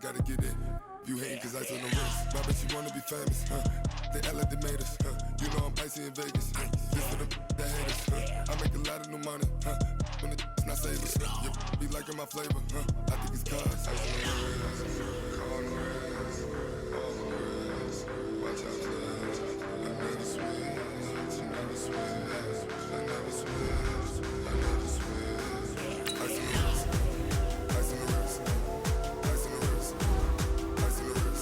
gotta get it. You hating cause ice on the wrist. My bitch, you wanna be famous, They act like they made us, You know I'm icy in Vegas, This for the that hate us, I make a lot of new money, When it's not savers, You be liking my flavor, I think it's cause ice on the wrist, car on the wrist, all on the wrist. Watch out, cuz I never switch, I never switch, I never switch, I never switch. Ice on the wrist, ice on the wrist, ice on the wrist, ice on the wrist, ice on the wrist,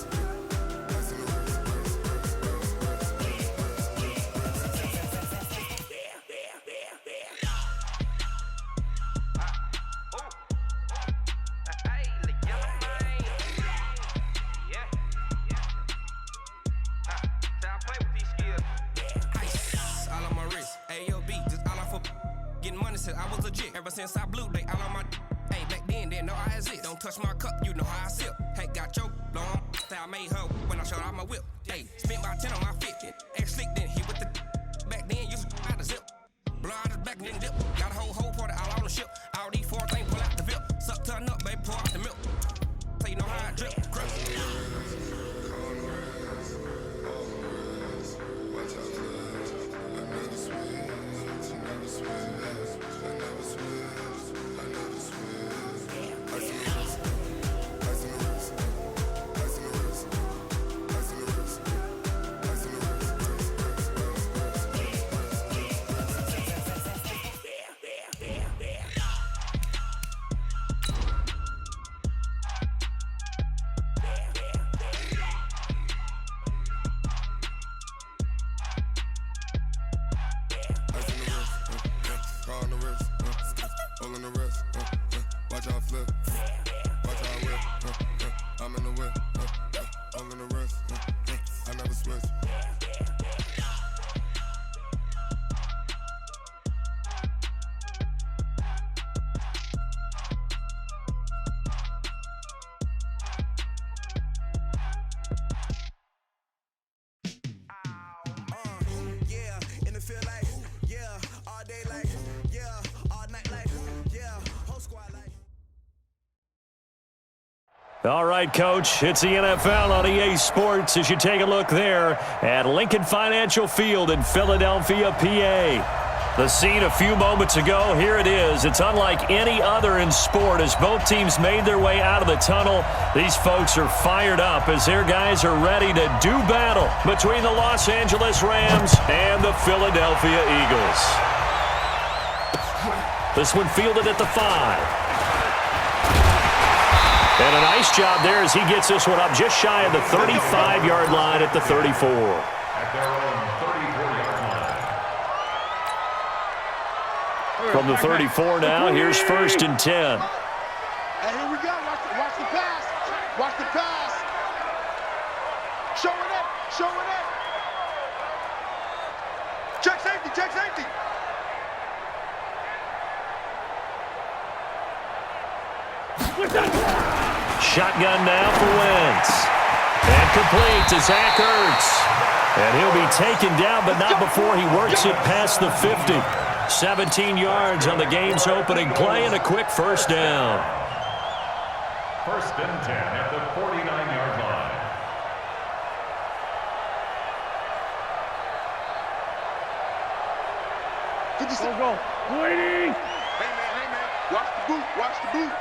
I was legit ever since I blew they all on my hey back then didn't know I exist. Don't touch my cup, you know how I sip. Hey, got your long style made her when I showed out my whip. Hey, spent about 10 on my fit. Ex slick then hit with the back then used to out the zip. Blow out his back and then dip. Got a whole party all on the ship. All these four things pull out the VIP. Suck turn up, baby, pour out the milk. So you know how I drip. Crush. Watch out, cuz I never switch, I never switch. I never switch, I never switch. Ice on the wrist, ice on the wrist, ice on the wrist, ice on the wrist, ice on the car on the wrist, all on the wrist, watch how I flip, watch how I whip, I'm in the whip, all on the wrist, I never switch. All right, Coach, it's the NFL on EA Sports as you take a look there at Lincoln Financial Field in Philadelphia, PA. The scene a few moments ago, here it is. It's unlike any other in sport as both teams made their way out of the tunnel. These folks are fired up as their guys are ready to do battle between the Los Angeles Rams and the Philadelphia Eagles. This one fielded at the 5. And a nice job there as he gets this one up just shy of the 35-yard line at the 34. At their own 34-yard line. From the 34 now, here's 1st and 10. Hey, here we go. Watch the pass. Watch the pass. Show it up. Show it up. Check safety. Check safety. Shotgun now for Wentz. And complete to Zach Ertz. And he'll be taken down, but not before he works it past the 50. 17 yards on the game's opening play and a quick 1st down. 1st and 10 at the 49-yard line. Go. Waiting. Hey, man. Watch the boot. Watch the boot.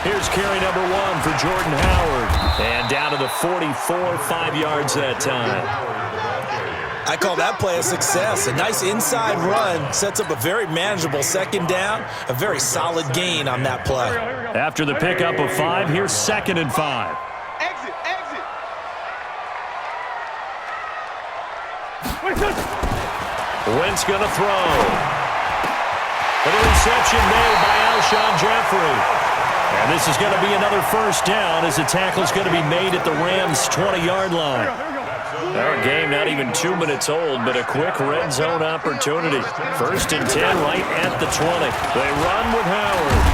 Here's carry number 1 for Jordan Howard. And down to the 44, 5 yards that time. I call that play a success. A nice inside run sets up a very manageable 2nd down. A very solid gain on that play. After the pickup of 5, here's 2nd and 5. Exit. Wentz gonna throw. An interception made by Alshon Jeffrey. And this is going to be another 1st down as the tackle is going to be made at the Rams' 20-yard line. Our game not even 2 minutes old, but a quick red zone opportunity. 1st and 10 right at the 20. They run with Howard.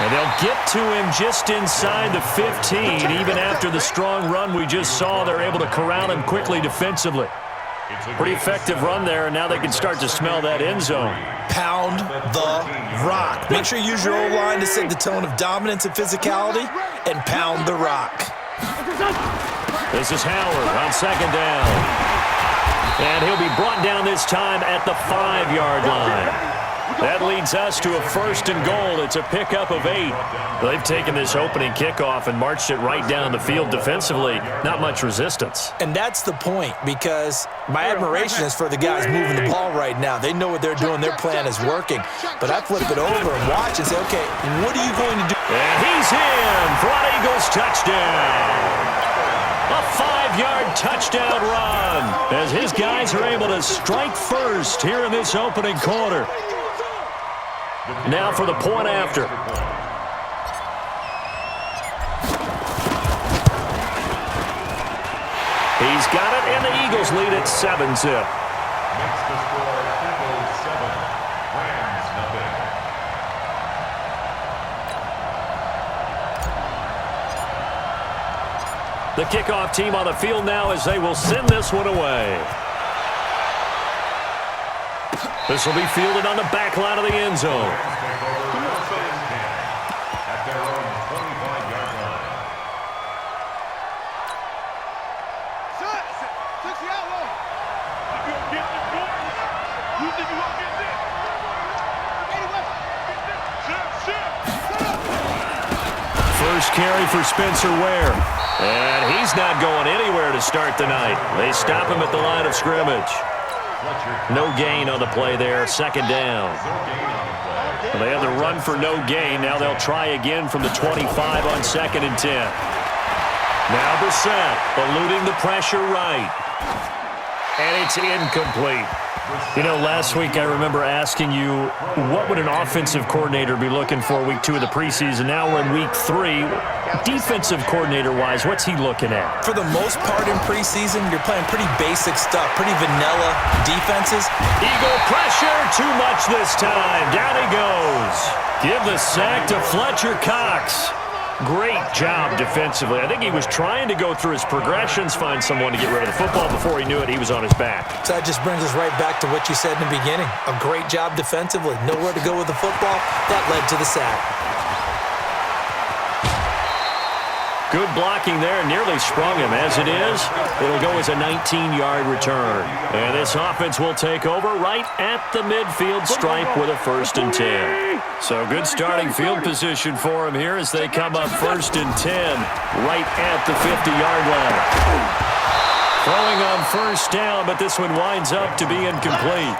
And they'll get to him just inside the 15. Even after the strong run we just saw, they're able to corral him quickly defensively. Pretty effective run there, and now they can start to smell that end zone. Pound the rock. Make sure you use your O-line to set the tone of dominance and physicality, and pound the rock. This is Howard on second down. And he'll be brought down this time at the 5-yard line. That leads us to a 1st and goal. It's a pickup of 8. They've taken this opening kickoff and marched it right down the field defensively. Not much resistance. And that's the point, because my admiration is for the guys moving the ball right now. They know what they're doing. Their plan is working. But I flip it over and watch and say, okay, what are you going to do? And he's in for an Eagles touchdown. A 5-yard touchdown run as his guys are able to strike first here in this opening quarter. Now for the point after. He's got it, and the Eagles lead at 7-zip. Makes the score Eagles 7, Rams nothing. The kickoff team on the field now as they will send this one away. This will be fielded on the back line of the end zone. At their own 25-yard line. First carry for Spencer Ware. And he's not going anywhere to start the night. They stop him at the line of scrimmage. No gain on the play there, 2nd down. Well, they had the run for no gain. Now they'll try again from the 25 on 2nd and 10. Now Brissett eluding the pressure right. And it's incomplete. You know, last week I remember asking you, what would an offensive coordinator be looking for week 2 of the preseason? Now we're in week 3. Defensive coordinator-wise, what's he looking at? For the most part in preseason, you're playing pretty basic stuff, pretty vanilla defenses. Eagle pressure, too much this time. Down he goes. Give the sack to Fletcher Cox. Great job defensively. I think he was trying to go through his progressions, find someone to get rid of the football. Before he knew it, he was on his back. So that just brings us right back to what you said in the beginning. A great job defensively. Nowhere to go with the football. That led to the sack. Good blocking there, nearly sprung him. As it is, it'll go as a 19-yard return. And this offense will take over right at the midfield stripe with a 1st and 10. So good starting field position for him here as they come up 1st and 10 right at the 50-yard line. Throwing on 1st down, but this one winds up to be incomplete.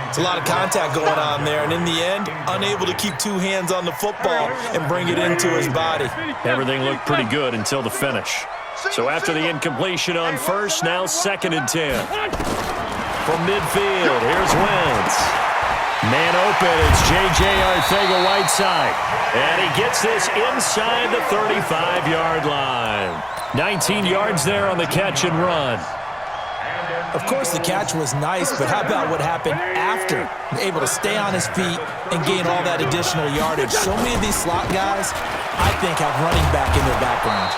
It's a lot of contact going on there, and in the end, unable to keep 2 hands on the football and bring it into his body. Everything looked pretty good until the finish. So after the incompletion on 1st, now 2nd and 10. From midfield, here's Wentz. Man open, it's J.J. Arcega-Whiteside. And he gets this inside the 35-yard line. 19 yards there on the catch and run. Of course, the catch was nice, but how about what happened after? Able to stay on his feet and gain all that additional yardage. So many of these slot guys, I think, have running back in their background.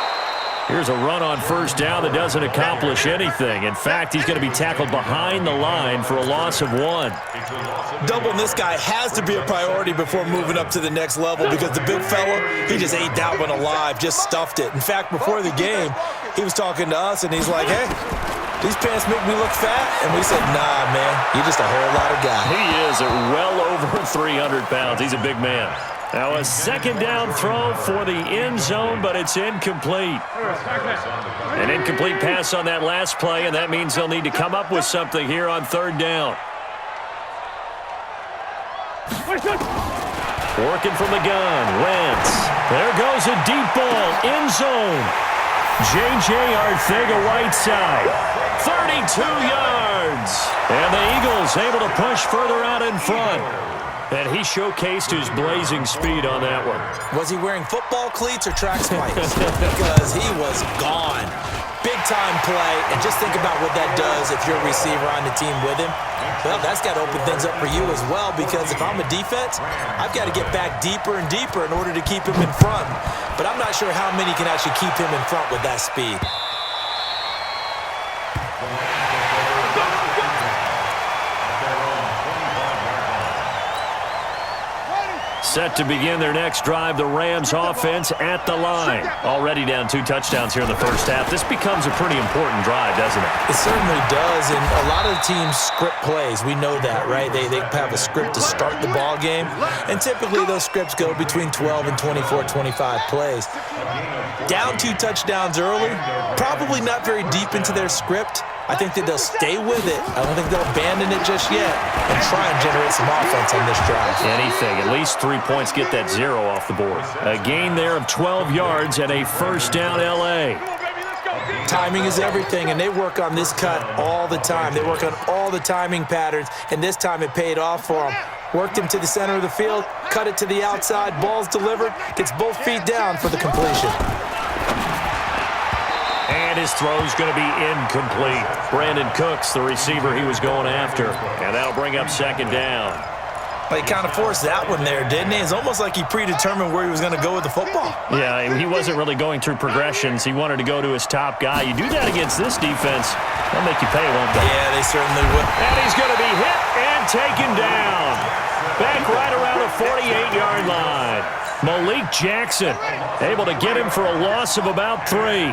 Here's a run on 1st down that doesn't accomplish anything. In fact, he's going to be tackled behind the line for a loss of 1. Doubling this guy has to be a priority before moving up to the next level, because the big fella, he just ate that one alive, just stuffed it. In fact, before the game, he was talking to us, and he's like, hey, these pants make me look fat. And we said, nah, man, you're just a whole lot of guy. He is at well over 300 pounds. He's a big man. Now a 2nd down throw for the end zone, but it's incomplete. An incomplete pass on that last play, and that means they'll need to come up with something here on 3rd down. Working from the gun, Wentz. There goes a deep ball, end zone. J.J. Arcega-Whiteside, 32 yards. And the Eagles able to push further out in front. And he showcased his blazing speed on that one. Was he wearing football cleats or track spikes? Because he was gone. Big-time play, and just think about what that does if you're a receiver on the team with him. Well, that's got to open things up for you as well, because if I'm a defense, I've got to get back deeper and deeper in order to keep him in front. But I'm not sure how many can actually keep him in front with that speed. Set to begin their next drive, the Rams offense at the line. Already down 2 touchdowns here in the first half. This becomes a pretty important drive, doesn't it? It certainly does, and a lot of the teams script plays. We know that, right? They have a script to start the ball game, and typically those scripts go between 12 and 24, 25 plays. Down 2 touchdowns early, probably not very deep into their script. I think that they'll stay with it. I don't think they'll abandon it just yet and try and generate some offense on this drive. Anything. At least 3 points, get that 0 off the board. A gain there of 12 yards and a first down L.A. Timing is everything, and they work on this cut all the time. They work on all the timing patterns, and this time it paid off for them. Worked him to the center of the field, cut it to the outside, ball's delivered, gets both feet down for the completion. And his throw's going to be incomplete. Brandon Cooks, the receiver he was going after. And that'll bring up second down. He kind of forced that one there, didn't he? It's almost like he predetermined where he was going to go with the football. Yeah, he wasn't really going through progressions. He wanted to go to his top guy. You do that against this defense, they'll make you pay, won't they? Yeah, they certainly would. And he's going to be hit and taken down. Back right around the 48-yard line. Malik Jackson able to get him for a loss of about 3.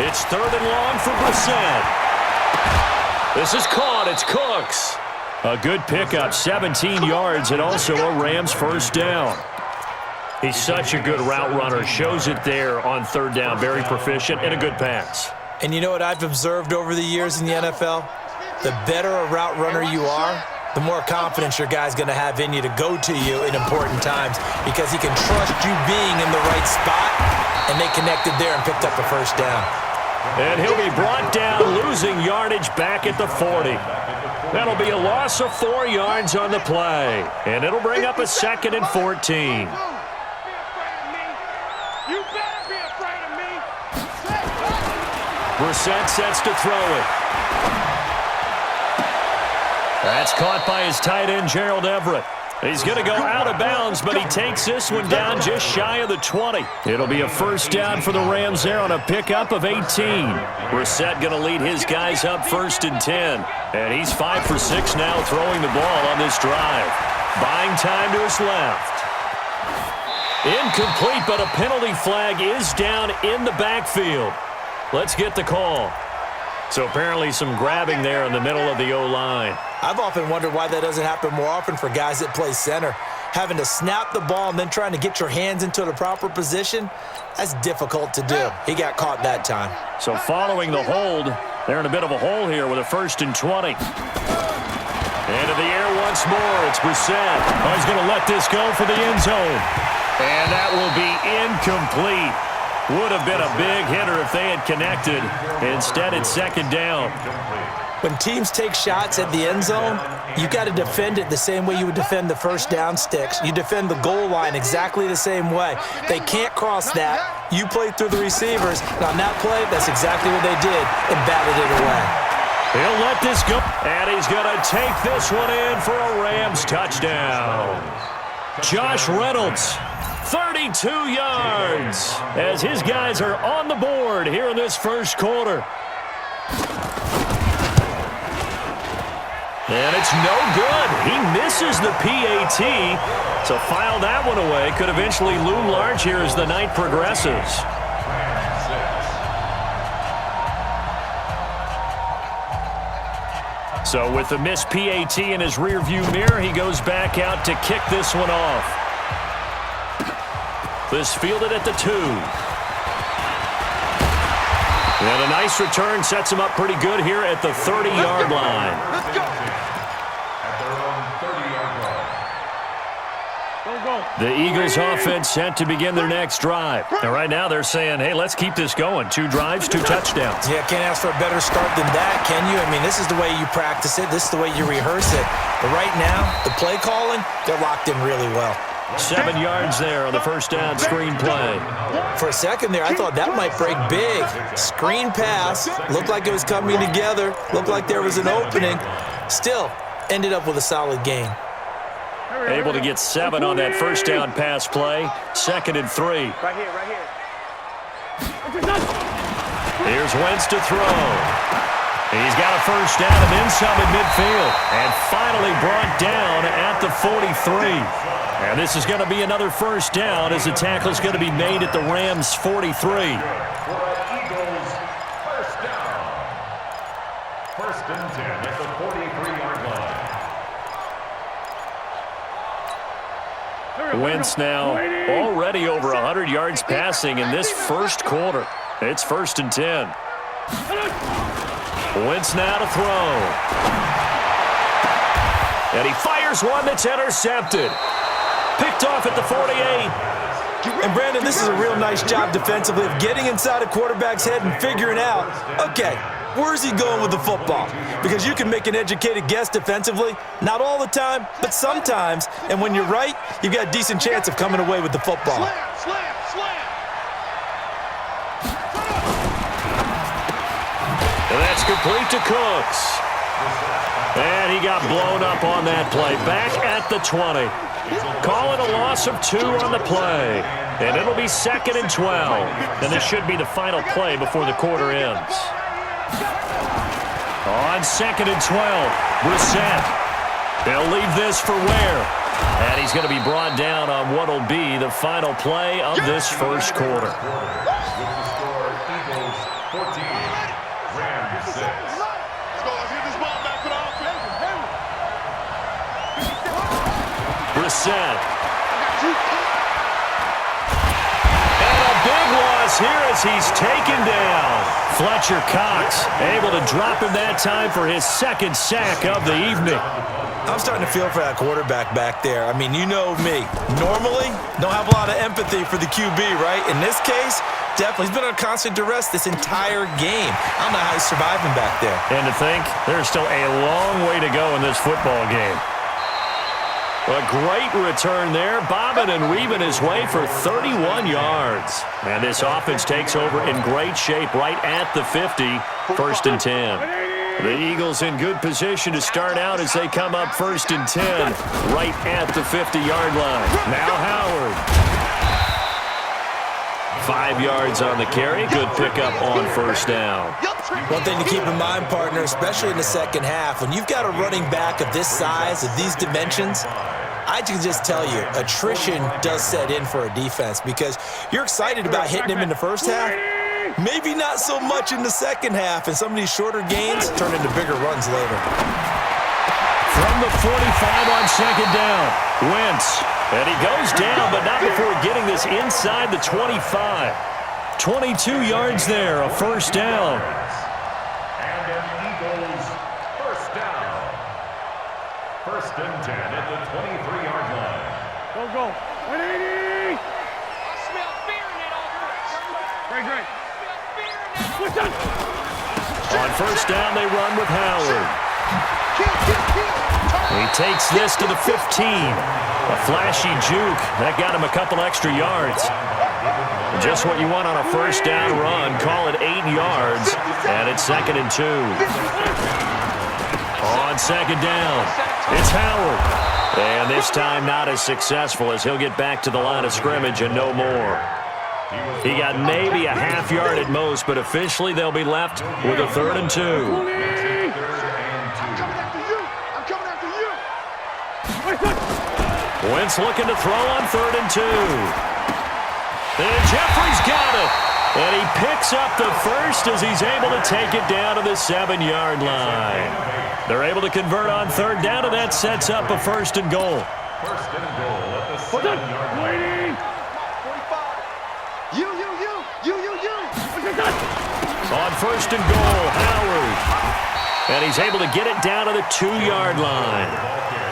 It's 3rd and long for Brissett. This is caught. It's Cooks. A good pickup, 17 yards, and also a Rams first down. He's such a good route runner. Shows it there on 3rd down. Very proficient and a good pass. And you know what I've observed over the years in the NFL? The better a route runner you are, the more confidence your guy's going to have in you to go to you in important times because he can trust you being in the right spot, and they connected there and picked up a first down. And he'll be brought down, losing yardage back at the 40. That'll be a loss of 4 yards on the play. And it'll bring up a 2nd and 14. Brissett sets to throw it. That's caught by his tight end, Gerald Everett. He's going to go out of bounds, but he takes this one down just shy of the 20. It'll be a first down for the Rams there on a pickup of 18. Brissett going to lead his guys up 1st and 10. And he's 5 for 6 now throwing the ball on this drive. Buying time to his left. Incomplete, but a penalty flag is down in the backfield. Let's get the call. So apparently some grabbing there in the middle of the O-line. I've often wondered why that doesn't happen more often for guys that play center. Having to snap the ball and then trying to get your hands into the proper position, that's difficult to do. He got caught that time. So following the hold, they're in a bit of a hole here with a 1st and 20. Into the air once more, it's Brissett. Oh, he's going to let this go for the end zone. And that will be incomplete. Would have been a big hitter if they had connected. Instead, it's 2nd down. When teams take shots at the end zone, you got to defend it the same way you would defend the first down sticks. You defend the goal line exactly the same way. They can't cross that. You play through the receivers. And on that play, that's exactly what they did and batted it away. He'll let this go. And he's going to take this one in for a Rams touchdown. Josh Reynolds, 32 yards, as his guys are on the board here in this first quarter. And it's no good. He misses the PAT. So file that one away. Could eventually loom large here as the night progresses. So with the missed PAT in his rearview mirror, he goes back out to kick this one off. This fielded at the 2. And a nice return sets him up pretty good here at the 30-yard line. Let's go. The Eagles offense set to begin their next drive. And right now they're saying, hey, let's keep this going. 2 drives, 2 touchdowns. Yeah, can't ask for a better start than that, can you? I mean, this is the way you practice it. This is the way you rehearse it. But right now, the play calling, they're locked in really well. 7 yards there on the first down screen play. For a second there, I thought that might break big. Screen pass, looked like it was coming together, looked like there was an opening. Still, ended up with a solid gain. Able to get 7 on that first down pass play. 2nd and 3. Right here. Here's Wentz to throw. He's got a first down and then some at midfield. And finally brought down at the 43. And this is going to be another first down as the tackle is going to be made at the Rams' 43. Eagles, first down. 1st and 10 at the 43-yard line. Wentz now already over 100 yards passing in this first quarter. It's 1st and 10. Wentz now to throw. And he fires one that's intercepted. Picked off at the 48. And, Brandon, this is a real nice job defensively of getting inside a quarterback's head and figuring out, okay, where's he going with the football? Because you can make an educated guess defensively, not all the time, but sometimes. And when you're right, you've got a decent chance of coming away with the football. Slam. And that's complete to Cooks. And he got blown up on that play. Back at the 20. Call it a loss of 2 on the play. And it'll be 2nd and 12. And this should be the final play before the quarter ends. On 2nd and 12, Brissett. He'll leave this for Ware. And he's going to be brought down on what will be the final play of this first quarter. Eagles 14, Rams 6. Let's get this ball back to the offense. Brissett. And a big loss here as he's taken down. Fletcher Cox able to drop him that time for his 2nd sack of the evening. I'm starting to feel for that quarterback back there. I mean, you know me. Normally, don't have a lot of empathy for the QB, right? In this case, definitely. He's been on constant duress this entire game. I don't know how he's surviving back there. And to think, there's still a long way to go in this football game. A great return there, bobbing and weaving his way for 31 yards. And this offense takes over in great shape right at the 50, 1st and 10. The Eagles in good position to start out as they come up 1st and 10, right at the 50-yard line. Now Howard. 5 yards on the carry. Good pickup on 1st down. One thing to keep in mind, partner, especially in the second half, when you've got a running back of this size, of these dimensions, I can just tell you, attrition does set in for a defense because you're excited about hitting him in the first half. Maybe not so much in the second half, and some of these shorter gains turn into bigger runs later. From the 45 on 2nd down, Wentz. And he goes down, but not before getting this inside the 25. 22 yards there, a 1st down. And an Eagles first down. 1st and 10 at the 23-yard line. Go. 180. I smell fear in that offense. Great. On 1st down, they run with Howard. He takes this to the 15. A flashy juke. That got him a couple extra yards. Just what you want on a 1st down run. Call it 8 yards. And it's 2nd and 2. On 2nd down, it's Howard. And this time not as successful as he'll get back to the line of scrimmage and no more. He got maybe a half yard at most, but officially they'll be left with a 3rd and 2. I'm coming after you. Wentz looking to throw on 3rd and 2. And Jeffrey's got it. And he picks up the first as he's able to take it down to the 7-yard line. They're able to convert on 3rd down, and that sets up a 1st and goal. 1st and goal at the 7-yard line. You. On 1st and goal, Howard. And he's able to get it down to the 2-yard line.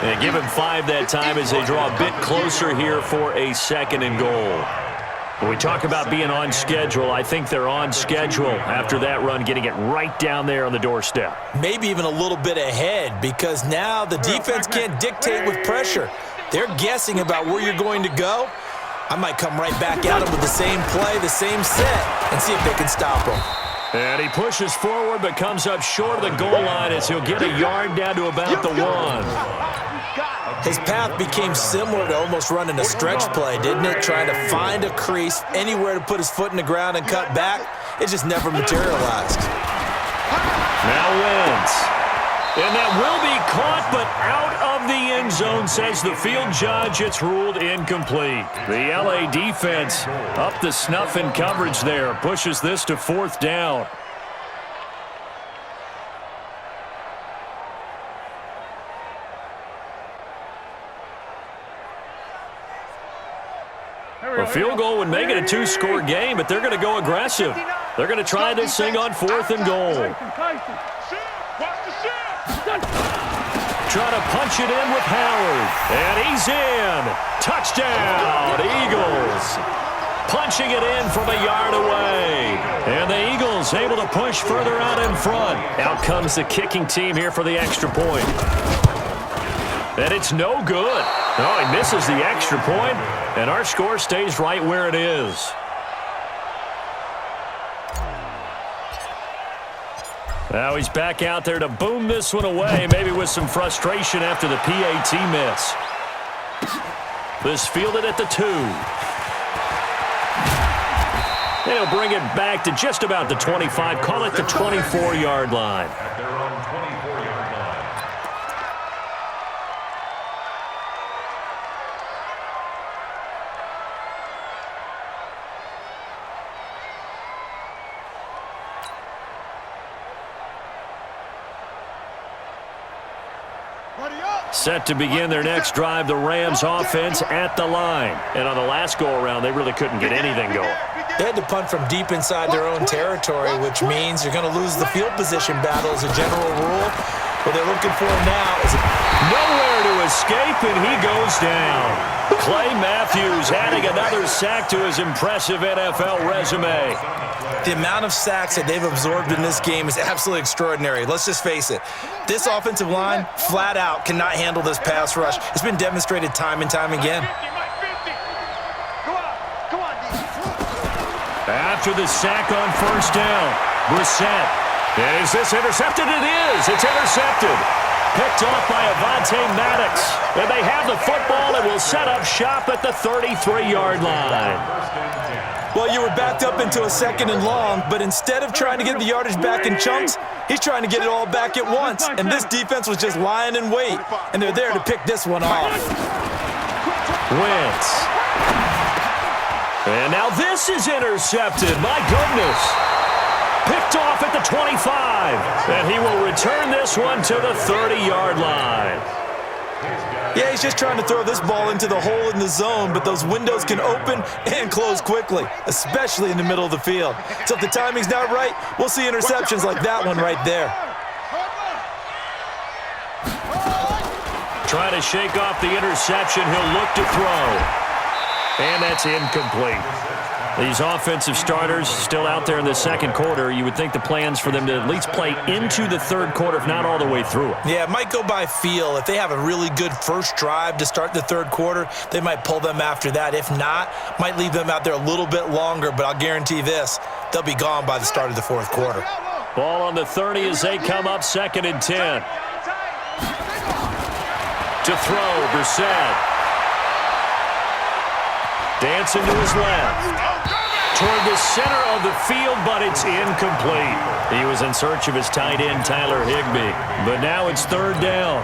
And give him 5 that time as they draw a bit closer here for a 2nd and goal. When we talk about being on schedule, I think they're on schedule after that run, getting it right down there on the doorstep. Maybe even a little bit ahead because now the defense can't dictate with pressure. They're guessing about where you're going to go. I might come right back at him with the same play, the same set, and see if they can stop him. And he pushes forward but comes up short of the goal line as he'll get a yard down to about the 1. His path became similar to almost running a stretch play, didn't it? Trying to find a crease, anywhere to put his foot in the ground and cut back. It just never materialized. Now wins. And that will be caught, but out of the end zone, says the field judge. It's ruled incomplete. The LA defense up the snuff in coverage there. Pushes this to 4th down. A field goal would make it a 2-score game, but they're going to go aggressive. They're going to try this thing on 4th and goal. Trying to punch it in with Howard. And he's in. Touchdown, Eagles. Punching it in from a yard away. And the Eagles able to push further out in front. Out comes the kicking team here for the extra point. And it's no good. Oh, he misses the extra point, and our score stays right where it is. Now he's back out there to boom this one away, maybe with some frustration after the PAT miss. This fielded at the 2. They'll bring it back to just about the 25, call it the 24-yard line. At their own 24-yard line. Set to begin their next drive, the Rams offense at the line. And on the last go-around, they really couldn't get anything going. They had to punt from deep inside their own territory, which means you're going to lose the field position battle as a general rule. What they're looking for now is nowhere to escape, and he goes down. Clay Matthews adding another sack to his impressive NFL resume. The amount of sacks that they've absorbed in this game is absolutely extraordinary. Let's just face it. This offensive line, flat out, cannot handle this pass rush. It's been demonstrated time and time again. After the sack on 1st down, Brissett. Is this intercepted? It is. It's intercepted. Picked off by Avonte Maddox. And they have the football and will set up shop at the 33-yard line. Well, you were backed up into a 2nd and long, but instead of trying to get the yardage back in chunks, he's trying to get it all back at once. And this defense was just lying in wait, and they're there to pick this one off. Wentz. And now this is intercepted. My goodness. Picked off at the 25. And he will return this one to the 30-yard line. Yeah, he's just trying to throw this ball into the hole in the zone, but those windows can open and close quickly, especially in the middle of the field. So if the timing's not right, we'll see interceptions like that one right there. Trying to shake off the interception. He'll look to throw. And that's incomplete. These offensive starters still out there in the 2nd quarter. You would think the plan's for them to at least play into the 3rd quarter, if not all the way through it. Yeah, it might go by feel. If they have a really good first drive to start the 3rd quarter, they might pull them after that. If not, might leave them out there a little bit longer, but I'll guarantee this, they'll be gone by the start of the 4th quarter. Ball on the 30 as they come up 2nd and 10. To throw, Brissett. Dancing to his left. Toward the center of the field, but it's incomplete. He was in search of his tight end, Tyler Higbee. But now it's 3rd down.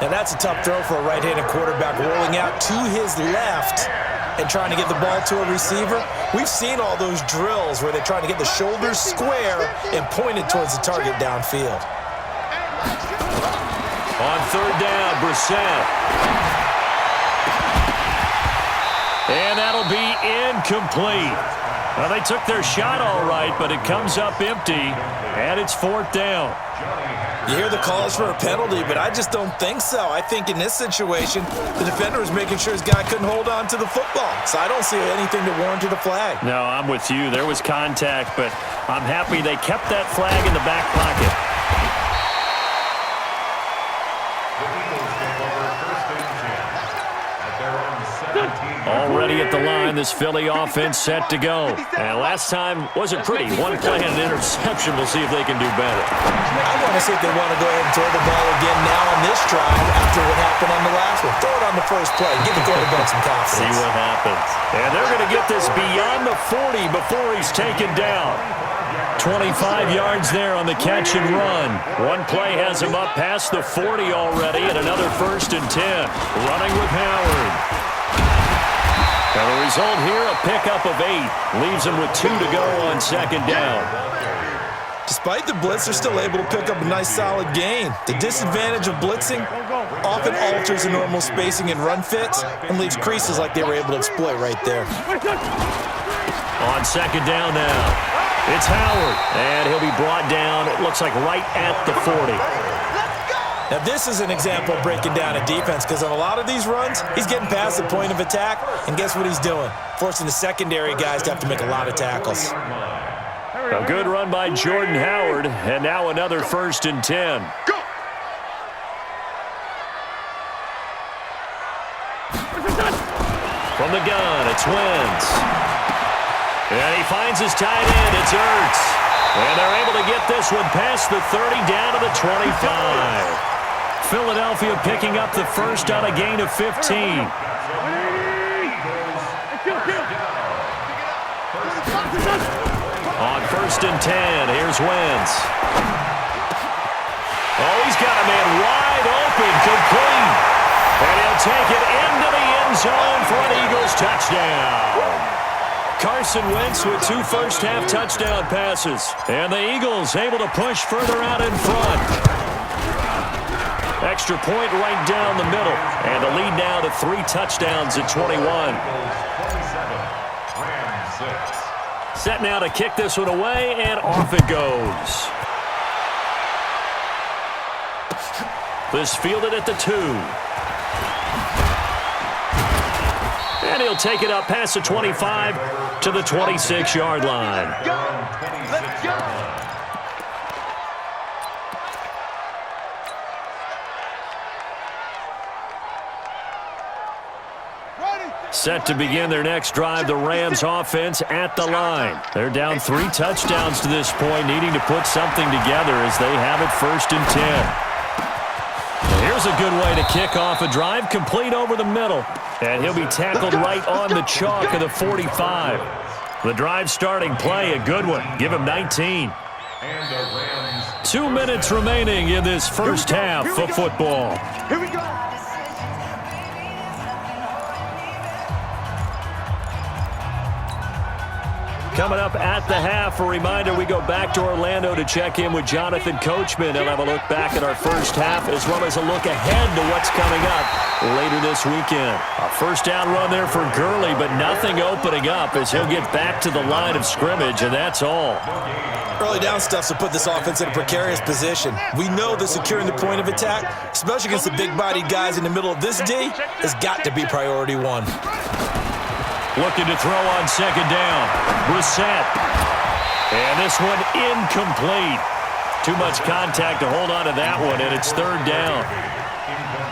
Now that's a tough throw for a right-handed quarterback, rolling out to his left and trying to get the ball to a receiver. We've seen all those drills where they're trying to get the shoulders square and point it towards the target downfield. On 3rd down, Brissett. And that'll be incomplete. Well, they took their shot all right, but it comes up empty, and it's 4th down. You hear the calls for a penalty, but I just don't think so. I think in this situation, the defender was making sure his guy couldn't hold on to the football. So I don't see anything to warrant a flag. No, I'm with you. There was contact, but I'm happy they kept that flag in the back pocket. The Eagles take over 1st and 10 at their own 17. Already at the line, this Philly offense set to go. And last time wasn't pretty. One play and an interception. We'll see if they can do better. I want to see if they want to go ahead and throw the ball again now on this drive after what happened on the last one. Throw it on the first play. Give the quarterback some confidence. See what happens. And they're going to get this beyond the 40 before he's taken down. 25 yards there on the catch and run. One play has him up past the 40 already, and another 1st and 10. Running with Howard. And the result here, a pickup of 8. Leaves him with 2 to go on 2nd down. Despite the blitz, they're still able to pick up a nice solid gain. The disadvantage of blitzing often alters the normal spacing and run fits and leaves creases like they were able to exploit right there. On 2nd down now. It's Howard, and he'll be brought down, it looks like right at the 40. Now, this is an example of breaking down a defense because on a lot of these runs, he's getting past the point of attack, and guess what he's doing? Forcing the secondary guys to have to make a lot of tackles. A good run by Jordan Howard, and now another 1st and 10. Go! From the gun, it's Wentz. And he finds his tight end. It's Ertz. And they're able to get this one past the 30 down to the 25. Philadelphia picking up the first on a gain of 15. On 1st and 10, here's Wentz. Oh, he's got a man wide open, complete. And he'll take it into the end zone for an Eagles touchdown. Carson Wentz with 2 first-half touchdown passes. And the Eagles able to push further out in front. Extra point right down the middle. And the lead now to 3 touchdowns at 21. Set now to kick this one away, and off it goes. This fielded at the 2. And he'll take it up past the 25 to the 26-yard line. Let's go! Set to begin their next drive, the Rams offense at the line. They're down 3 touchdowns to this point, needing to put something together as they have it 1st and 10. Here's a good way to kick off a drive, complete over the middle. And he'll be tackled right on the chalk of the 45. The drive starting play, a good one. Give him 19. 2 minutes remaining in this first half of football. Here we go! Coming up at the half, a reminder, we go back to Orlando to check in with Jonathan Coachman. He'll have a look back at our first half as well as a look ahead to what's coming up later this weekend. A first down run there for Gurley, but nothing opening up as he'll get back to the line of scrimmage, and that's all. Early down stuff to put this offense in a precarious position. We know that securing the point of attack, especially against the big-bodied guys in the middle of this D, has got to be priority 1. Looking to throw on 2nd down. Brissett. And this one incomplete. Too much contact to hold on to that one, and it's 3rd down.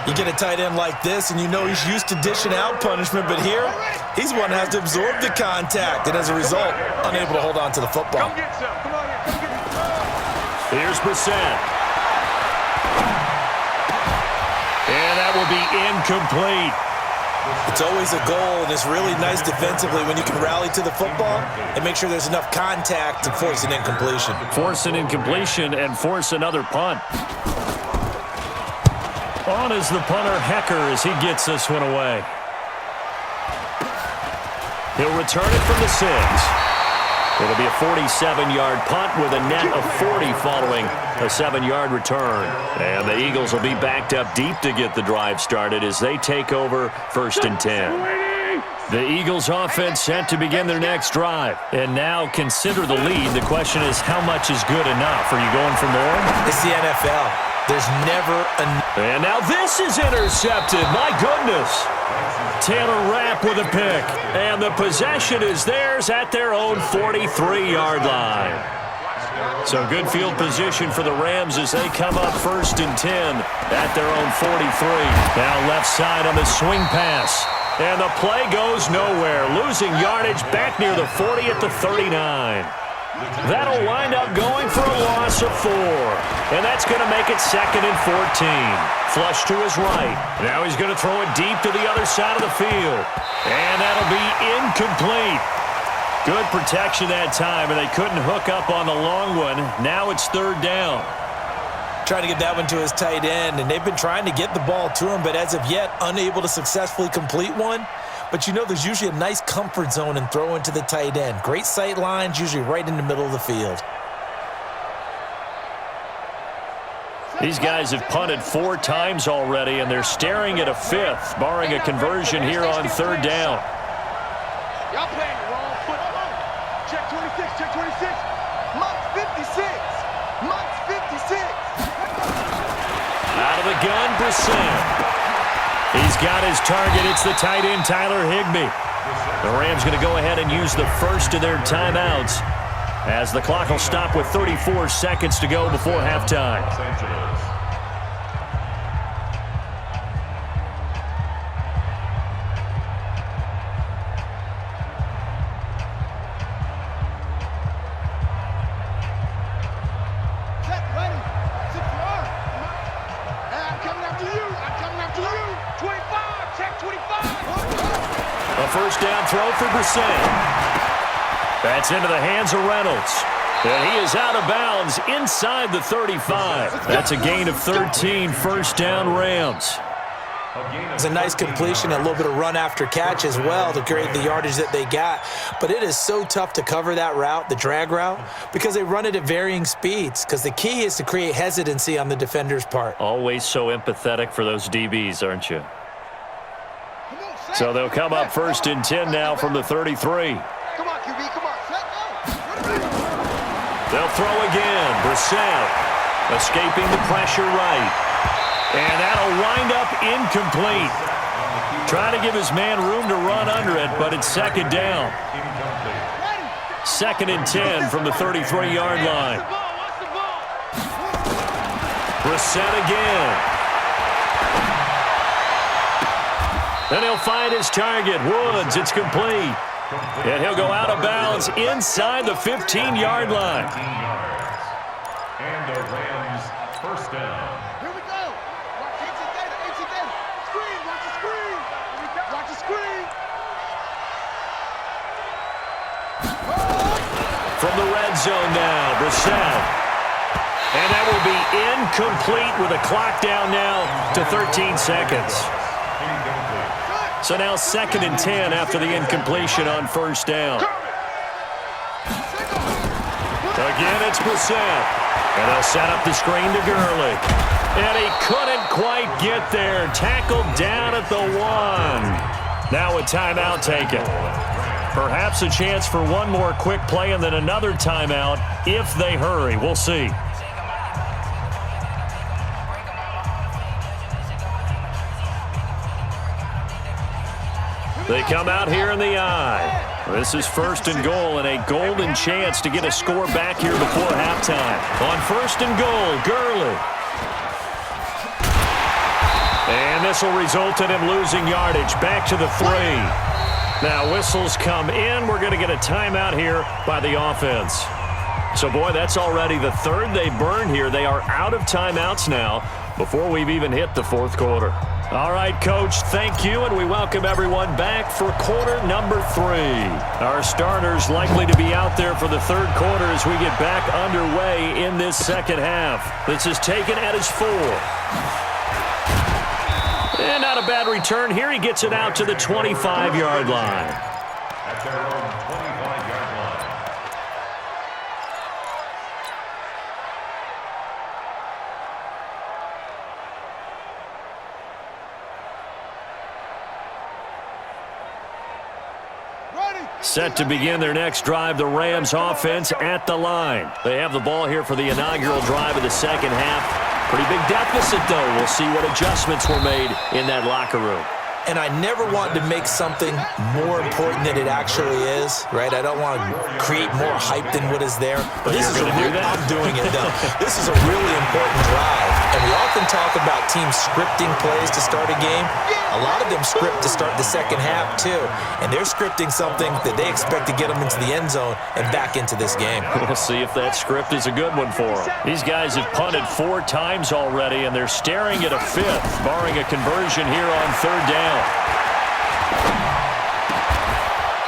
You get a tight end like this, and you know he's used to dishing out punishment, but here, he's one that has to absorb the contact, and as a result, unable to hold on to the football. Here's Brissett. And that will be incomplete. It's always a goal, and it's really nice defensively when you can rally to the football and make sure there's enough contact to force an incompletion. Force an incompletion and force another punt. On is the punter, Hecker, as he gets this one away. He'll return it from the 6. It'll be a 47-yard punt with a net of 40 following a 7-yard return. And the Eagles will be backed up deep to get the drive started as they take over 1st and 10. The Eagles offense set to begin their next drive. And now consider the lead. The question is, how much is good enough? Are you going for more? It's the NFL. There's never enough. And now this is intercepted. My goodness. Taylor Rapp with a pick. And the possession is theirs at their own 43-yard line. So good field position for the Rams as they come up 1st and 10 at their own 43. Now left side on the swing pass. And the play goes nowhere, losing yardage back near the 40 at the 39. That'll wind up going for a loss of 4. And that's going to make it 2nd and 14. Flush to his right. Now he's going to throw it deep to the other side of the field. And that'll be incomplete. Good protection that time, and they couldn't hook up on the long one. Now it's 3rd down. Trying to get that one to his tight end, and they've been trying to get the ball to him, but as of yet, unable to successfully complete one. But you know there's usually a nice comfort zone in throwing to the tight end. Great sight lines, usually right in the middle of the field. These guys have punted 4 times already, and they're staring at a 5th, barring a conversion here on 3rd down. Y'all playing the wrong foot. Check 26, check 26. Monk's 56. Monk's 56. Out of the gun, Preseason. He's got his target. It's the tight end, Tyler Higbee. The Rams going to go ahead and use the first of their timeouts as the clock will stop with 34 seconds to go before halftime. First down throw for Preseason. That's into the hands of Reynolds. And he is out of bounds inside the 35. That's a gain of 13, first down Rams. It's a nice completion, a little bit of run after catch as well to create the yardage that they got. But it is so tough to cover that route, the drag route, because they run it at varying speeds. Because the key is to create hesitancy on the defender's part. Always so empathetic for those DBs, aren't you? So they'll come up 1st and 10 now from the 33. Come on, QB, come on. They'll throw again. Preseason escaping the pressure right. And that'll wind up incomplete. Trying to give his man room to run under it, but it's 2nd down. 2nd and 10 from the 33-yard line. Preseason again. Then he'll find his target, Woods. It's complete. And he'll go out of bounds inside the 15-yard line. And the Rams first down. Here we go. Watch data. Screen, watch the screen. Watch the screen. From the red zone now, Preseason. And that will be incomplete with a clock down now to 13 seconds. So now 2nd and 10 after the incompletion on 1st down. Again, it's Preseason. And they'll set up the screen to Gurley. And he couldn't quite get there. Tackled down at the 1. Now a timeout taken. Perhaps a chance for one more quick play and then another timeout if they hurry. We'll see. They come out here in the eye. This is 1st and goal and a golden chance to get a score back here before halftime. On 1st and goal, Gurley. And this will result in him losing yardage back to the 3. Now whistles come in. We're going to get a timeout here by the offense. So, boy, that's already the 3rd they burned here. They are out of timeouts now before we've even hit the 4th quarter. All right, Coach, thank you, and we welcome everyone back for quarter number 3. Our starters likely to be out there for the 3rd quarter as we get back underway in this 2nd half. This is taken at his 4. And not a bad return here. He gets it out to the 25-yard line. At their own 25-yard line. Set to begin their next drive, the Rams offense at the line. They have the ball here for the inaugural drive of the 2nd half. Pretty big deficit, though. We'll see what adjustments were made in that locker room. and I never want to make something more important than it actually is, right? I don't want to create more hype than what is there. But this is I'm doing it, though. This is a really important drive, and we often talk about teams scripting plays to start a game. A lot of them script to start the second half, too, and they're scripting something that they expect to get them into the end zone and back into this game. We'll see if that script is a good one for them. These guys have punted 4 times already, and they're staring at a 5th, barring a conversion here on 3rd down.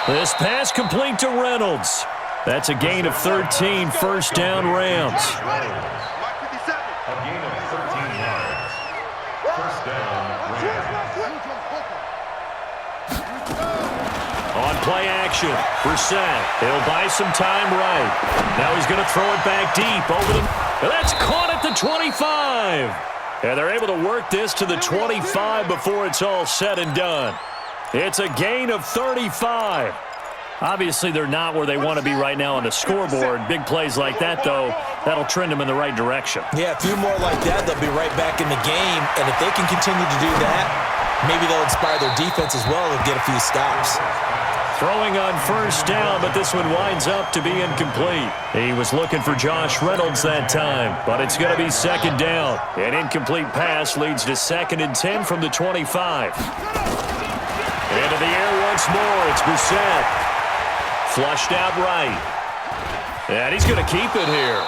This pass complete to Reynolds. That's a gain of 13, 1st down Rams. A gain of 13 yards. 1st down, Rams. On play action, Brissett. He'll buy some time right. Now he's going to throw it back deep over the... That's caught at the 25. And they're able to work this to the 25 before it's all said and done. It's a gain of 35. Obviously, they're not where they want to be right now on the scoreboard. Big plays like that, though, that'll trend them in the right direction. Yeah, a few more like that, they'll be right back in the game. And if they can continue to do that, maybe they'll inspire their defense as well and get a few stops. Throwing on 1st down, but this one winds up to be incomplete. He was looking for Josh Reynolds that time, but it's going to be 2nd down. An incomplete pass leads to 2nd and 10 from the 25. Into the air once more. It's Brissett. Flushed out right. And he's going to keep it here.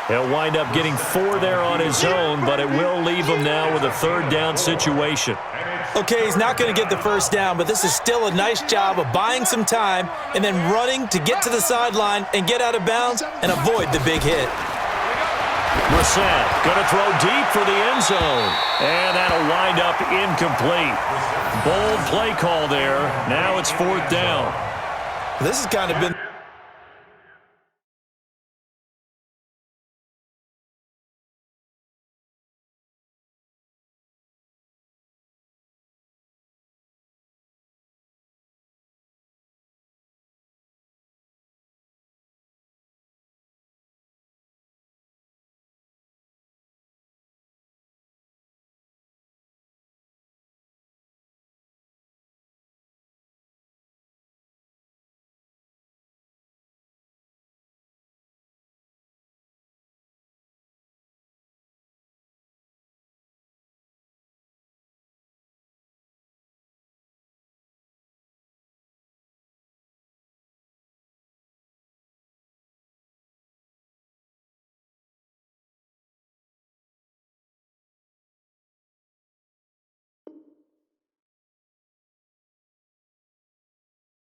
He'll wind up getting 4 there on his own, but it will leave him now with a 3rd down situation. Okay, he's not going to get the 1st down, but this is still a nice job of buying some time and then running to get to the sideline and get out of bounds and avoid the big hit. Brissett going to throw deep for the end zone. And that'll wind up incomplete. Bold play call there. Now it's 4th down. This has kind of been...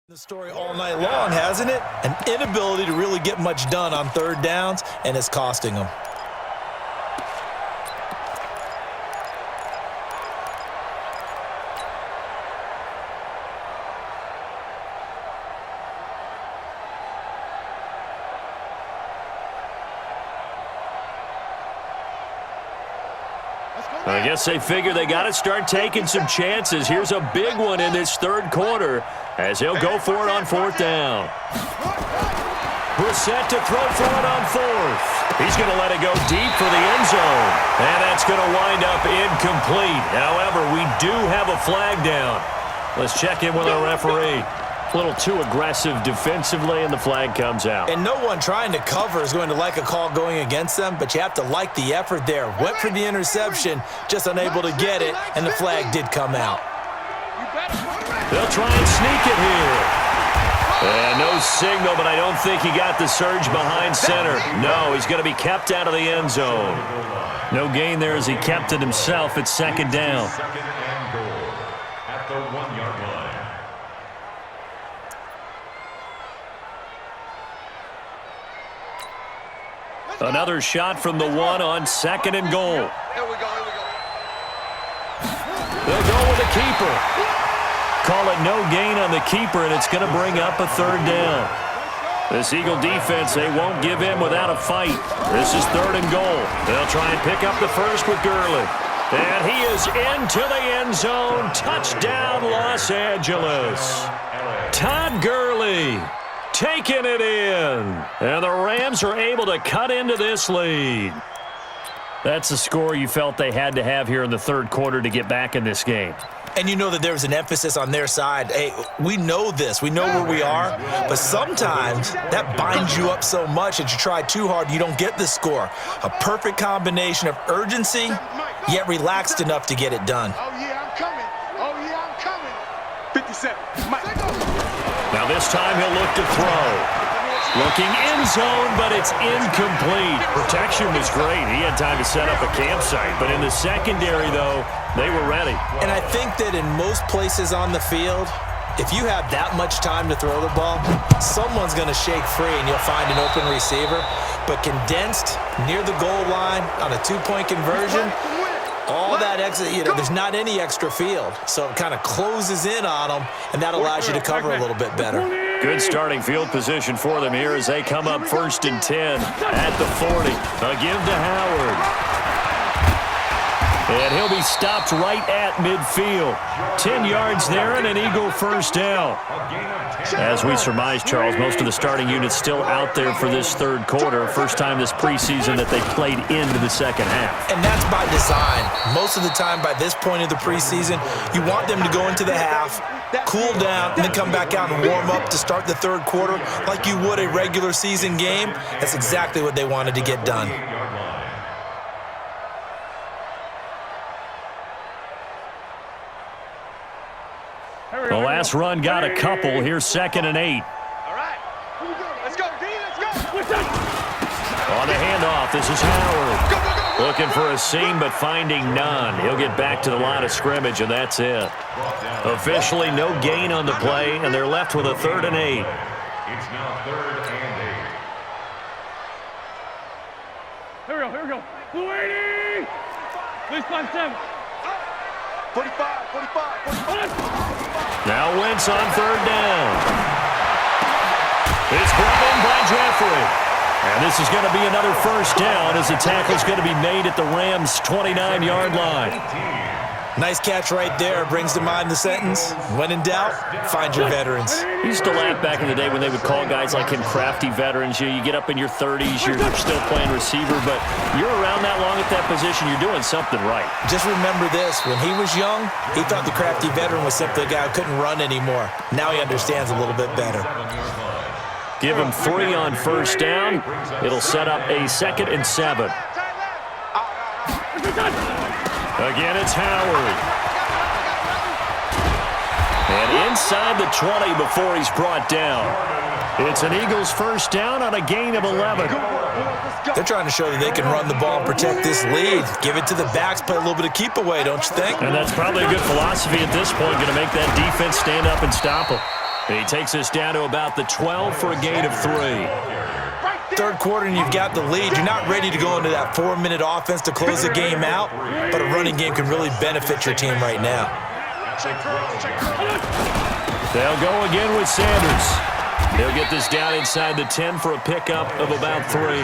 The story all night long, hasn't it? An inability to really get much done on 3rd downs, and it's costing them. I guess they figure they got to start taking some chances. Here's a big one in this 3rd quarter as he'll go for it on 4th down. Brissett to throw for it on 4th. He's going to let it go deep for the end zone. And that's going to wind up incomplete. However, we do have a flag down. Let's check in with our referee. A little too aggressive defensively, and the flag comes out. And no one trying to cover is going to like a call going against them, but you have to like the effort there. Went for the interception, just unable to get it, and the flag did come out. They'll try and sneak it here. And no signal, but I don't think he got the surge behind center. No, he's going to be kept out of the end zone. No gain there as he kept it himself at 2nd down. 2nd and goal at the 1-yard line. Another shot from the 1 on 2nd and goal. Here we go. They'll go with the keeper. Call it no gain on the keeper, and it's going to bring up a 3rd down. This Eagle defense, they won't give in without a fight. This is 3rd and goal. They'll try and pick up the first with Gurley. And he is into the end zone. Touchdown, Los Angeles. Todd Gurley taking it in. And the Rams are able to cut into this lead. That's the score you felt they had to have here in the 3rd quarter to get back in this game. And you know that there's an emphasis on their side. Hey, we know this. We know where we are. But sometimes that binds you up so much that you try too hard, you don't get the score. A perfect combination of urgency, yet relaxed enough to get it done. Oh, yeah, I'm coming. Oh, yeah, I'm coming. 57. Mike. Now this time he'll look to throw. Looking in zone, but it's incomplete. Protection was great. He had time to set up a campsite. But in the secondary, though, they were ready. And I think that in most places on the field, if you have that much time to throw the ball, someone's going to shake free and you'll find an open receiver. But condensed near the goal line on a two-point conversion, all that extra, there's not any extra field. So it kind of closes in on them, and that allows you to cover a little bit better. Good starting field position for them here as they come up 1st and 10 at the 40. A give to Howard. And he'll be stopped right at midfield. 10 yards there and an Eagle first down. As we surmise, Charles, most of the starting units still out there for this third quarter. First time this preseason that they played into the second half. And that's by design. Most of the time by this point of the preseason, you want them to go into the half, cool down, and then come back out and warm up to start the third quarter like you would a regular season game. That's exactly what they wanted to get done. The last run got a couple. Here's 2nd and 8. All right. Here we go. Let's go, D. Let's go. On the handoff, this is Howard. Looking for a seam, but finding none. He'll get back to the line of scrimmage, and that's it. Officially no gain on the play, and they're left with a 3rd and 8. It's now 3rd and 8. Here we go. Blue 80! Please 5-7. 45, 45. Now Wentz on 3rd down. It's brought in by Jeffrey. And this is going to be another first down as the tackle's going to be made at the Rams' 29-yard line. Nice catch right there. Brings to mind the sentence, when in doubt, find your veterans. Used to laugh back in the day when they would call guys like him crafty veterans. You get up in your 30s, you're still playing receiver, but you're around that long at that position, you're doing something right. Just remember this. When he was young, he thought the crafty veteran was simply a guy who couldn't run anymore. Now he understands a little bit better. Give him 3 on first down. It'll set up a 2nd and 7. Again, it's Howard. And inside the 20 before he's brought down. It's an Eagles first down on a gain of 11. They're trying to show that they can run the ball and protect this lead. Give it to the backs, play a little bit of keep away, don't you think? And that's probably a good philosophy at this point, going to make that defense stand up and stop him. And he takes us down to about the 12 for a gain of 3. Third quarter and you've got the lead. You're not ready to go into that 4-minute offense to close the game out, but a running game can really benefit your team right now. They'll go again with Sanders. He'll get this down inside the 10 for a pickup of about 3.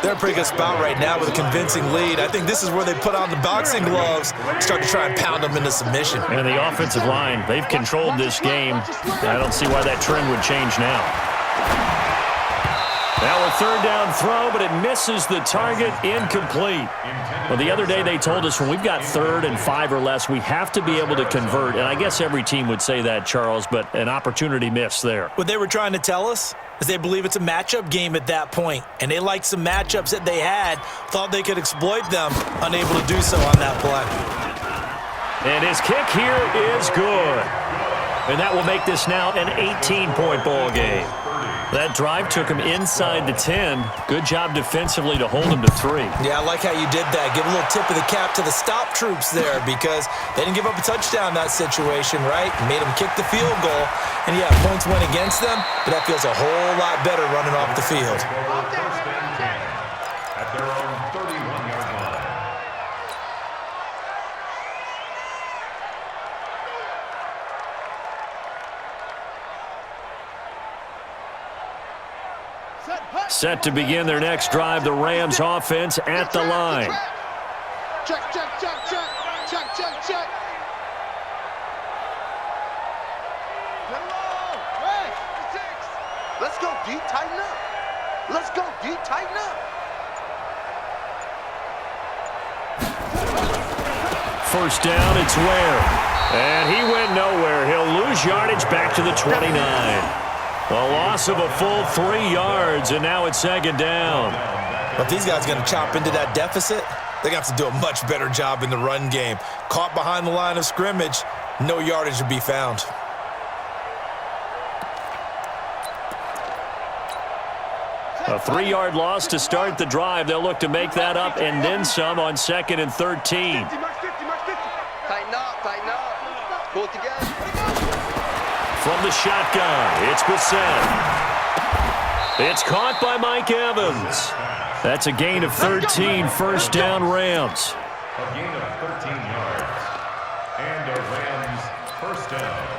They're in a pretty good spot right now with a convincing lead. I think this is where they put on the boxing gloves, start to try and pound them into submission. And the offensive line, they've controlled this game. I don't see why that trend would change now. Now a 3rd down throw, but it misses the target, incomplete. Well, the other day they told us when we've got 3rd and 5 or less, we have to be able to convert. And I guess every team would say that, Charles, but an opportunity missed there. What they were trying to tell us is they believe it's a matchup game at that point. And they liked some matchups that they had, thought they could exploit them, unable to do so on that play. And his kick here is good. And that will make this now an 18-point ball game. That drive took him inside the 10. Good job defensively to hold him to 3. Yeah, I like how you did that. Give a little tip of the cap to the stop troops there because they didn't give up a touchdown in that situation, right? Made them kick the field goal. And, yeah, points went against them, but that feels a whole lot better running off the field. At their own 31-yard line. Set to begin their next drive, the Rams offense at the line. Check, check, check, check, check, check, check. Let's go, D, tighten up. Let's go, D, tighten up. first down. It's Ware. And he went nowhere. He'll lose yardage back to the 29. A loss of a full 3 yards, and now it's second down. But if these guys are going to chop into that deficit, they're going to have to do a much better job in the run game. Caught behind the line of scrimmage, no yardage to be found. A 3-yard loss to start the drive. They'll look to make that up and then some on 2nd and 13. Tighten up, pull it together. From the shotgun, it's Bissett. It's caught by Mike Evans. That's a gain of 13, first down Rams. A gain of 13 yards. And a Rams first down.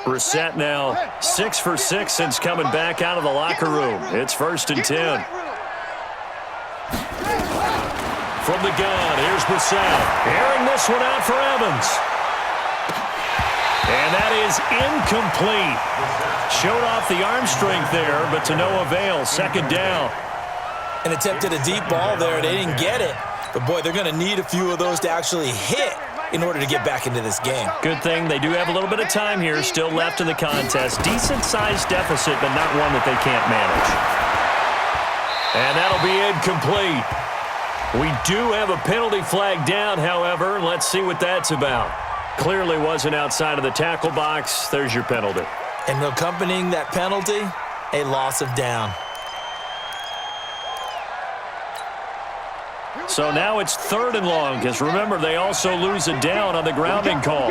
Brissett now 6 for 6 since coming back out of the locker room. It's 1st and 10. From the gun, here's Brissett. Airing this one out for Evans. And that is incomplete. Showed off the arm strength there, but to no avail. Second down. And attempted a deep ball there. They didn't get it. But, boy, they're going to need a few of those to actually hit in order to get back into this game. Good thing they do have a little bit of time here still left in the contest. Decent-sized deficit, but not one that they can't manage. And that'll be incomplete. We do have a penalty flag down, however. Let's see what that's about. Clearly wasn't outside of the tackle box. There's your penalty. And accompanying that penalty, a loss of down. So now it's 3rd and long, because remember, they also lose a down on the grounding call.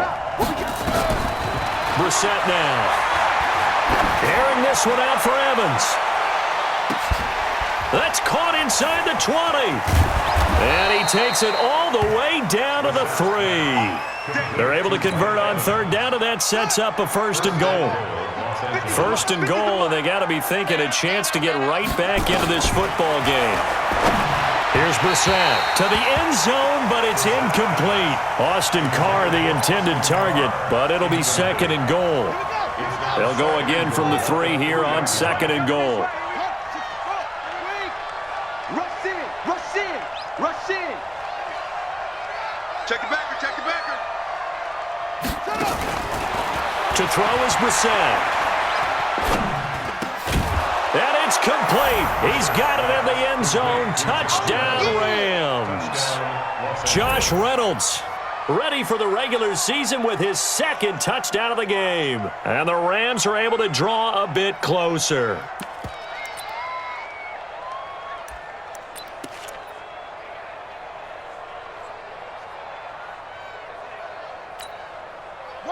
Brissett now. Airing this one out for Evans. That's caught inside the 20. And he takes it all the way down to the 3. They're able to convert on 3rd down, and that sets up a 1st and goal. 1st and goal, and they got to be thinking a chance to get right back into this football game. Here's Brissett to the end zone, but it's incomplete. Austin Carr, the intended target, but it'll be 2nd and goal. They'll go again from the 3 here on 2nd and goal. Rush in. Check it backer. To throw is Brissett. And it's complete. He's got it in the end zone. Touchdown, Rams. Josh Reynolds ready for the regular season with his 2nd touchdown of the game. And the Rams are able to draw a bit closer.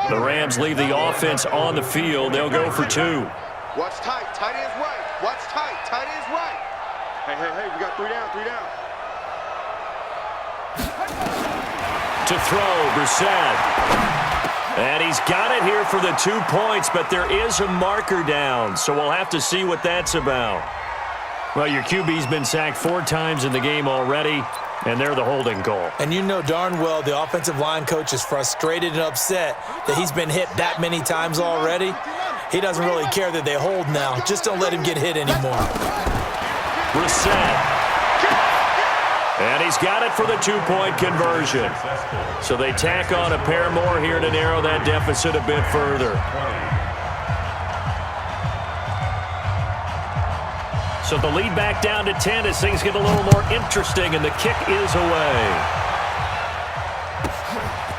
The Rams leave the offense on the field. They'll go for 2. Watch tight. Tight ends right. Watch tight. Tight ends right. Hey. We got 3 down. To throw, Brissett. And he's got it here for the 2 points, but there is a marker down, so we'll have to see what that's about. Well, your QB's been sacked 4 times in the game already, and they're the holding call. And you know darn well the offensive line coach is frustrated and upset that he's been hit that many times already. He doesn't really care that they hold now. Just don't let him get hit anymore. Brissett. And he's got it for the 2-point conversion. So they tack on a pair more here to narrow that deficit a bit further. So the lead back down to 10 as things get a little more interesting, and the kick is away.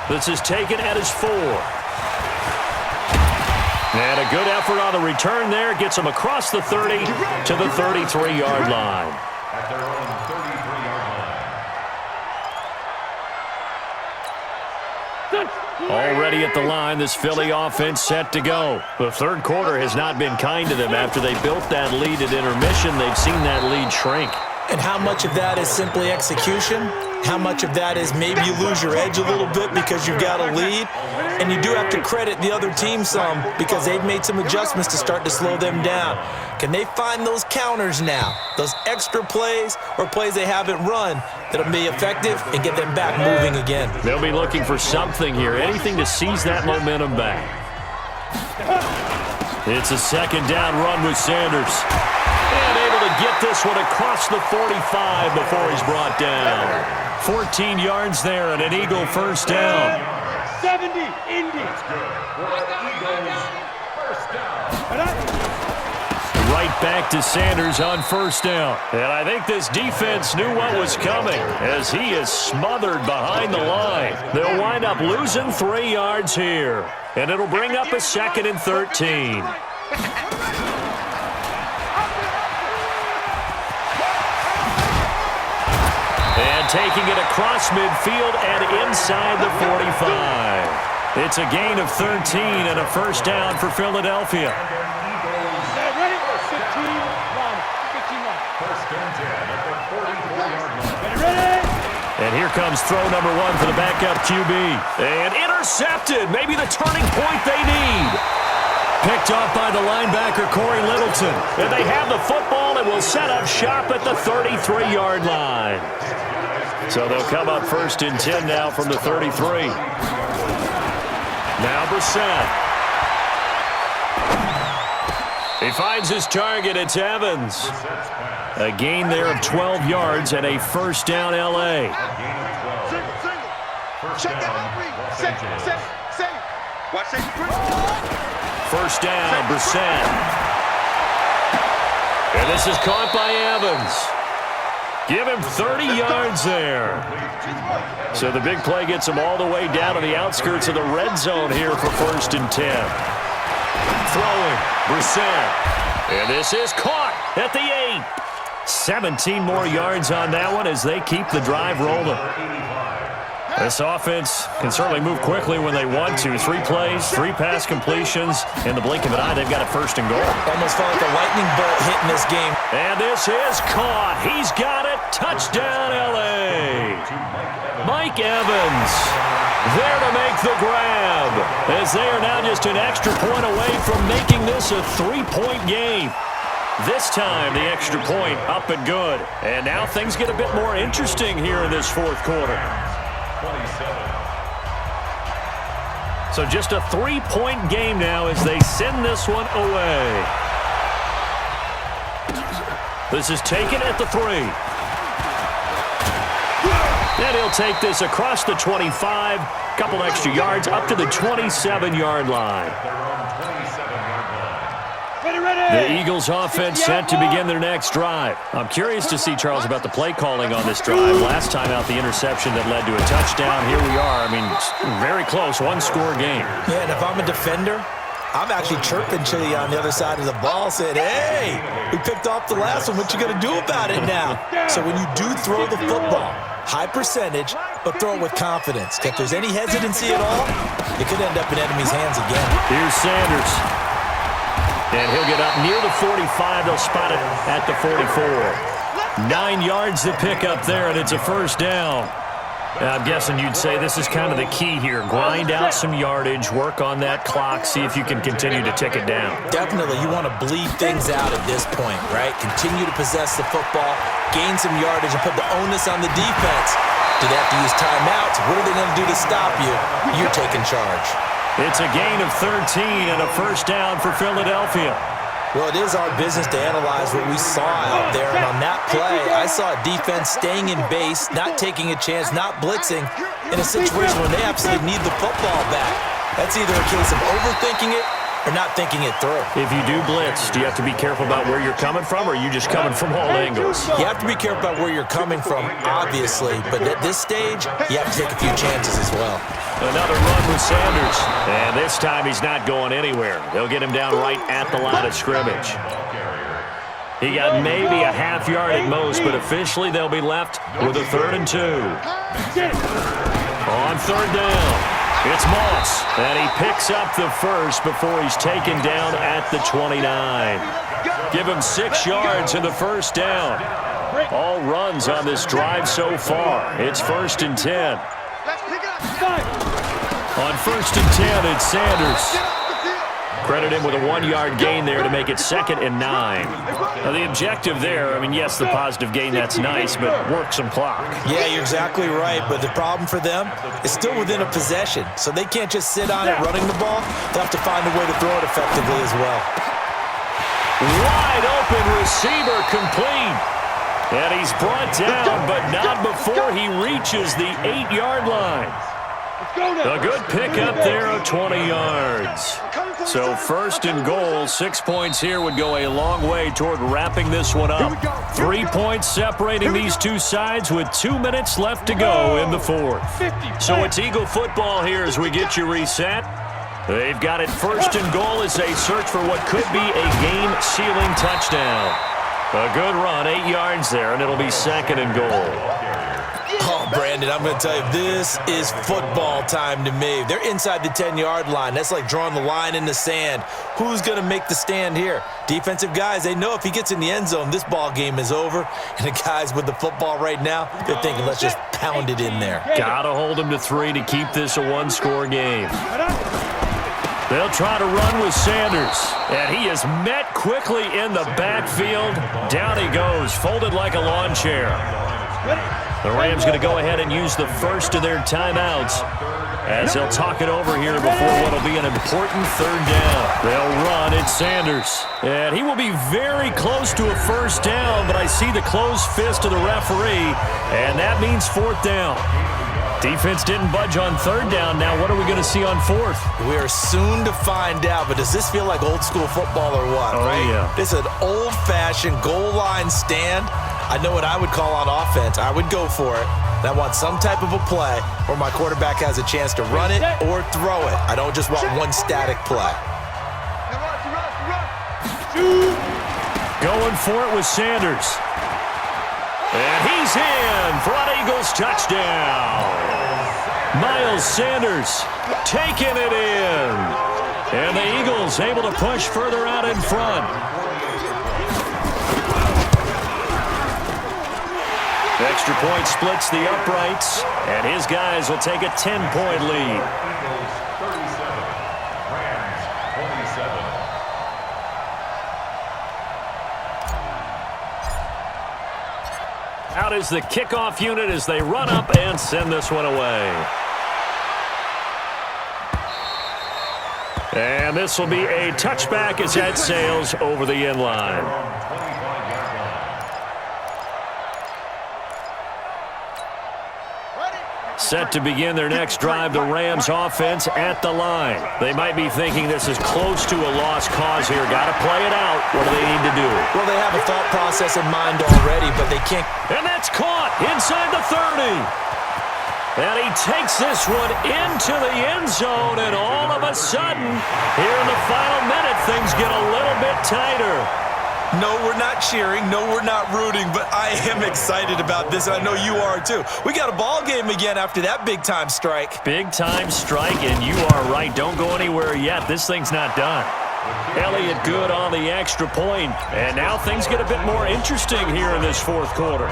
This is taken at his 4. And a good effort on the return there. Gets him across the 30 to the 33-yard line. At their own 33-yard line. Already at the line, this Philly offense set to go. The 3rd quarter has not been kind to them. After they built that lead at intermission, they've seen that lead shrink. And how much of that is simply execution? How much of that is maybe you lose your edge a little bit because you've got a lead? And you do have to credit the other team some because they've made some adjustments to start to slow them down. Can they find those counters now, those extra plays or plays they haven't run that'll be effective and get them back moving again? They'll be looking for something here, anything to seize that momentum back. It's a 2nd down run with Sanders. And able to get this one across the 45 before he's brought down. 14 yards there and an Eagle first down. 70, Indy. That's good. For Eagles, first down. Right back to Sanders on first down. And I think this defense knew what was coming as he is smothered behind the line. They'll wind up losing 3 yards here. And it'll bring up a 2nd and 13. And taking it across midfield and inside the 45. It's a gain of 13 and a first down for Philadelphia. Ready? 15 line. 15 line. First and 10 at the 44-yard line. Ready? And here comes throw number 1 for the backup QB. And intercepted. Maybe the turning point they need. Picked off by the linebacker, Corey Littleton. And they have the football and will set up shop at the 33-yard line. So they'll come up first and 10 now from the 33. Now Brissett. He finds his target. It's Evans. A gain there of 12 yards and a first down L.A. Check that out, say. Watch that. First down, Brissett. And this is caught by Evans. Give him 30 yards there. So the big play gets him all the way down to the outskirts of the red zone here for first and 10. Throwing, Brissett. And this is caught at the 8. 17 more yards on that one as they keep the drive rolling. This offense can certainly move quickly when they want to. 3 plays, 3 pass completions. In the blink of an eye, they've got a first and goal. Almost felt like a lightning bolt hitting this game. And this is caught. He's got it. Touchdown, L.A. Mike Evans there to make the grab as they are now just an extra point away from making this a 3-point game. This time, the extra point up and good. And now things get a bit more interesting here in this fourth quarter. 27. So just a 3-point game now as they send this one away. This is taken at the 3. And he'll take this across the 25. Couple extra yards up to the 27-yard line. The Eagles offense set to begin their next drive. I'm curious to see, Charles, about the play calling on this drive. Last time out, the interception that led to a touchdown. Here we are. I mean, very close, 1-score game. Yeah, and if I'm a defender, I'm actually chirping Chili on the other side of the ball, saying, hey, we picked off the last one. What you going to do about it now? So when you do throw the football, high percentage, but throw it with confidence. If there's any hesitancy at all, it could end up in enemy's hands again. Here's Sanders. And he'll get up near the 45. They'll spot it at the 44. 9 yards to pick up there, and it's a first down. I'm guessing you'd say this is kind of the key here. Grind out some yardage, work on that clock, see if you can continue to tick it down. Definitely. You want to bleed things out at this point, right? Continue to possess the football, gain some yardage, and put the onus on the defense. Do they have to use timeouts? What are they going to do to stop you? You're taking charge. It's a gain of 13 and a first down for Philadelphia. Well, it is our business to analyze what we saw out there, and on that play, I saw a defense staying in base, not taking a chance, not blitzing, in a situation where they absolutely need the football back. That's either a case of overthinking it or not thinking it through. If you do blitz, do you have to be careful about where you're coming from, or are you just coming from all angles? You have to be careful about where you're coming from, obviously, but at this stage, you have to take a few chances as well. Another run with Sanders, and this time he's not going anywhere. They'll get him down right at the line of scrimmage. He got maybe a half yard at most, but officially they'll be left with a 3rd and 2. On 3rd down. It's Moss, and he picks up the first before he's taken down at the 29. Give him 6 yards in the first down. All runs on this drive so far. It's 1st and 10. On 1st and 10, it's Sanders. Credit him with a 1-yard gain there to make it 2nd and 9. Now, the objective there, I mean, yes, the positive gain, that's nice, but work some clock. Yeah, you're exactly right, but the problem for them is still within a possession, so they can't just sit on it running the ball. They'll have to find a way to throw it effectively as well. Wide open receiver complete. And he's brought down, but not before he reaches the 8-yard line. A good pickup there of 20 yards. So 1st and goal, 6 points here would go a long way toward wrapping this one up. 3 points separating these two sides with 2 minutes left to go in the 4th. So it's Eagle football here as we get you reset. They've got it 1st and goal as they search for what could be a game-sealing touchdown. A good run, 8 yards there, and it'll be 2nd and goal. Oh, Brandon, I'm going to tell you, this is football time to me. They're inside the 10-yard line. That's like drawing the line in the sand. Who's going to make the stand here? Defensive guys, they know if he gets in the end zone, this ball game is over. And the guys with the football right now, they're thinking, let's just pound it in there. Got to hold them to 3 to keep this a one-score game. They'll try to run with Sanders, and he is met quickly in the backfield. Down he goes, folded like a lawn chair. The Rams going to go ahead and use the first of their timeouts as they'll talk it over here before what will be an important 3rd down. They'll run. It's Sanders, and he will be very close to a 1st down, but I see the closed fist of the referee, and that means 4th down. Defense didn't budge on 3rd down. Now what are we going to see on 4th? We are soon to find out, but does this feel like old school football or what? Oh, right? Yeah. This is an old-fashioned goal line stand. I know what I would call on offense. I would go for it. And I want some type of a play where my quarterback has a chance to run it or throw it. I don't just want one static play. Going for it with Sanders. And he's in for an Eagles touchdown. Miles Sanders taking it in. And the Eagles able to push further out in front. Extra point splits the uprights, and his guys will take a 10-point lead. Eagles 37, Rams 27. Out is the kickoff unit as they run up and send this one away. And this will be a touchback as that sails over the end line. Set to begin their next drive, the Rams offense at the line. They might be thinking this is close to a lost cause here. Got to play it out. What do they need to do? Well, they have a thought process in mind already, but they can't. And that's caught inside the 30. And he takes this one into the end zone, and all of a sudden, here in the final minute, things get a little bit tighter. No, we're not cheering. No, we're not rooting, but I am excited about this, and I know you are too. We got a ball game again after that big-time strike. Big-time strike, and you are right. Don't go anywhere yet. This thing's not done. Elliott good on the extra point, and now things get a bit more interesting here in this 4th quarter.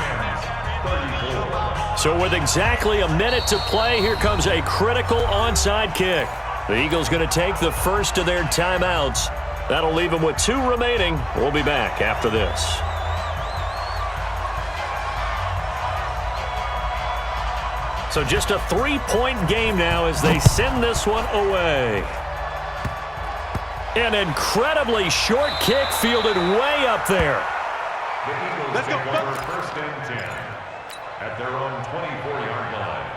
So with exactly a minute to play, here comes a critical onside kick. The Eagles going to take the first of their timeouts. That'll leave them with 2 remaining. We'll be back after this. So just a 3-point game now as they send this one away. An incredibly short kick fielded way up there. The Eagles take over 1st and 10 at their own 24-yard line.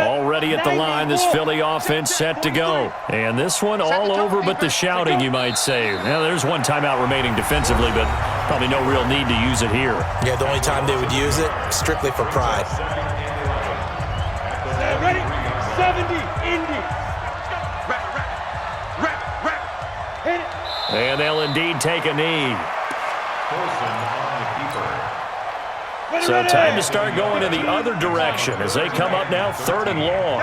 Already at the line, this Philly offense set to go. And this one all over but the shouting, you might say. Now, there's one timeout remaining defensively, but probably no real need to use it here. Yeah, the only time they would use it, strictly for pride. Ready? 70, Indy. Hit it. And they'll indeed take a knee. So time to start going in the other direction as they come up now 3rd and long.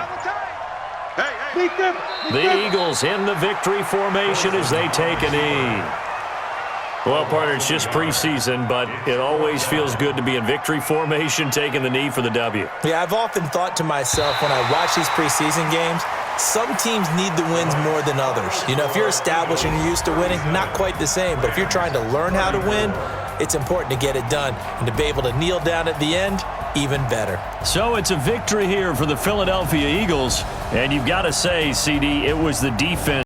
The Eagles in the victory formation as they take a knee. Well, partner, it's just preseason, but it always feels good to be in victory formation, taking the knee for the W. Yeah, I've often thought to myself when I watch these preseason games, some teams need the wins more than others. You know, if you're established and you're used to winning, not quite the same. But if you're trying to learn how to win, it's important to get it done. And to be able to kneel down at the end, even better. So it's a victory here for the Philadelphia Eagles. And you've got to say, CD, it was the defense